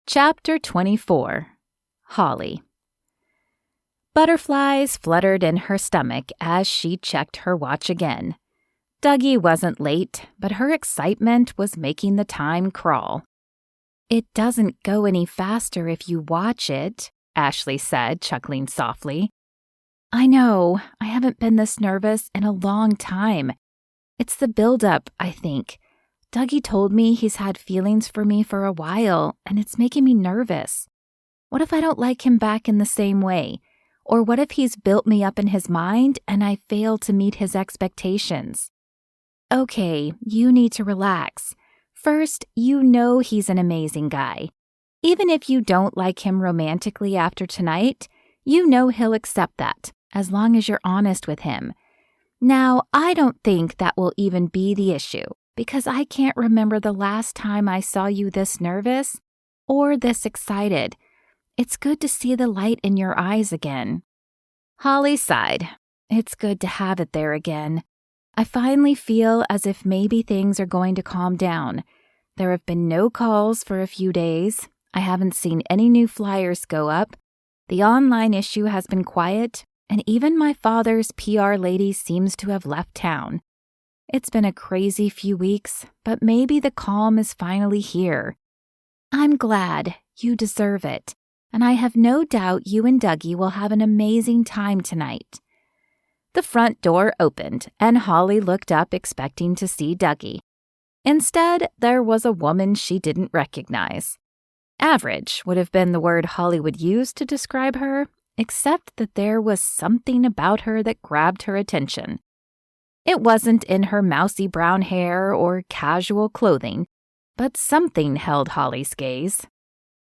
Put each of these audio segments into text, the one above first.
Chapter 24. Holly. Butterflies fluttered in her stomach as she checked her watch again. Dougie wasn't late, but her excitement was making the time crawl. "It doesn't go any faster if you watch it," Ashley said, chuckling softly. "I know. I haven't been this nervous in a long time. It's the buildup, I think. Dougie told me he's had feelings for me for a while, and it's making me nervous. What if I don't like him back in the same way? Or what if he's built me up in his mind and I fail to meet his expectations?" "Okay, you need to relax. First, you know he's an amazing guy. Even if you don't like him romantically after tonight, you know he'll accept that, as long as you're honest with him. Now, I don't think that will even be the issue, because I can't remember the last time I saw you this nervous or this excited. It's good to see the light in your eyes again." Holly sighed. "It's good to have it there again. I finally feel as if maybe things are going to calm down. There have been no calls for a few days. I haven't seen any new flyers go up. The online issue has been quiet, and even my father's PR lady seems to have left town. It's been a crazy few weeks, but maybe the calm is finally here. I'm glad. You deserve it. And I have no doubt you and Dougie will have an amazing time tonight." The front door opened, and Holly looked up expecting to see Dougie. Instead, there was a woman she didn't recognize. Average would have been the word Holly would use to describe her, except that there was something about her that grabbed her attention. It wasn't in her mousy brown hair or casual clothing, but something held Holly's gaze.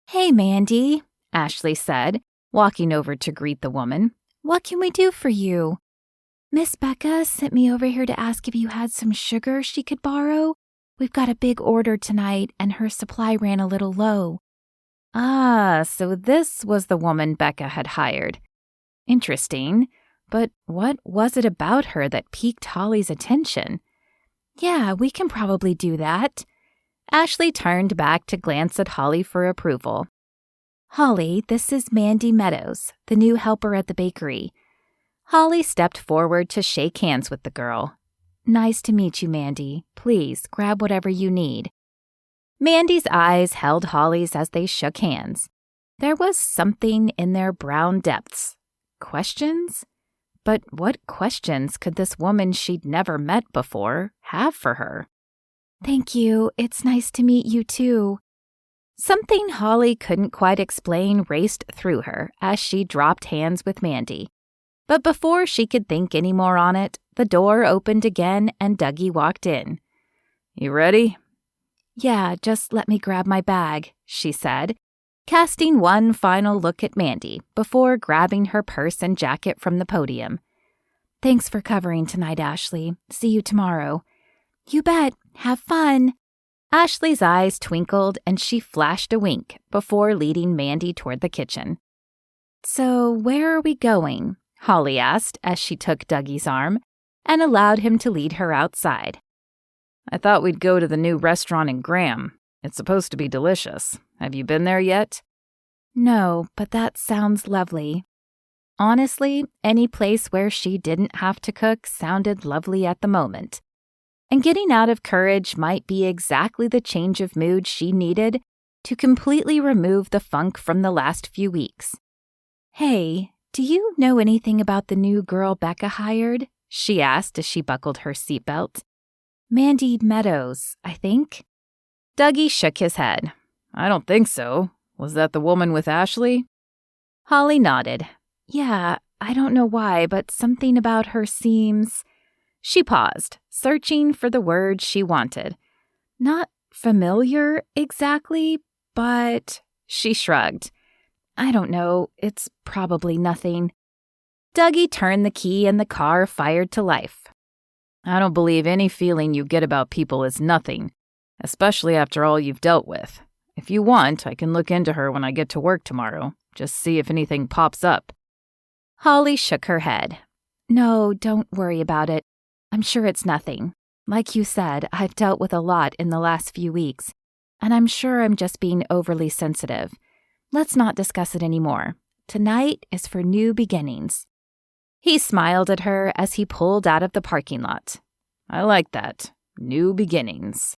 "Hey, Mandy," Ashley said, walking over to greet the woman. "What can we do for you?" "Miss Becca sent me over here to ask if you had some sugar she could borrow. We've got a big order tonight, and her supply ran a little low." Ah, so this was the woman Becca had hired. Interesting. But what was it about her that piqued Holly's attention? "Yeah, we can probably do that." Ashley turned back to glance at Holly for approval. "Holly, this is Mandy Meadows, the new helper at the bakery." Holly stepped forward to shake hands with the girl. "Nice to meet you, Mandy. Please, grab whatever you need." Mandy's eyes held Holly's as they shook hands. There was something in their brown depths. Questions? But what questions could this woman she'd never met before have for her? "Thank you. It's nice to meet you, too." Something Holly couldn't quite explain raced through her as she dropped hands with Mandy. But before she could think any more on it, the door opened again and Dougie walked in. "You ready?" "Yeah, just let me grab my bag," she said, casting one final look at Mandy before grabbing her purse and jacket from the podium. "Thanks for covering tonight, Ashley. See you tomorrow." "You bet. Have fun." Ashley's eyes twinkled and she flashed a wink before leading Mandy toward the kitchen. "So where are we going?" Holly asked as she took Dougie's arm and allowed him to lead her outside. "I thought we'd go to the new restaurant in Graham. It's supposed to be delicious. Have you been there yet?" "No, but that sounds lovely." Honestly, any place where she didn't have to cook sounded lovely at the moment. And getting out of courage might be exactly the change of mood she needed to completely remove the funk from the last few weeks. "Hey, do you know anything about the new girl Becca hired?" she asked as she buckled her seatbelt. "Mandy Meadows, I think." Dougie shook his head. "I don't think so. Was that the woman with Ashley?" Holly nodded. "Yeah, I don't know why, but something about her seems—" She paused, searching for the word she wanted. "Not familiar exactly, but—" She shrugged. "I don't know. It's probably nothing." Dougie turned the key and the car fired to life. "I don't believe any feeling you get about people is nothing, especially after all you've dealt with. If you want, I can look into her when I get to work tomorrow. Just see if anything pops up." Holly shook her head. "No, don't worry about it. I'm sure it's nothing. Like you said, I've dealt with a lot in the last few weeks. and I'm sure I'm just being overly sensitive. Let's not discuss it anymore. Tonight is for new beginnings." He smiled at her as he pulled out of the parking lot. "I like that. New beginnings."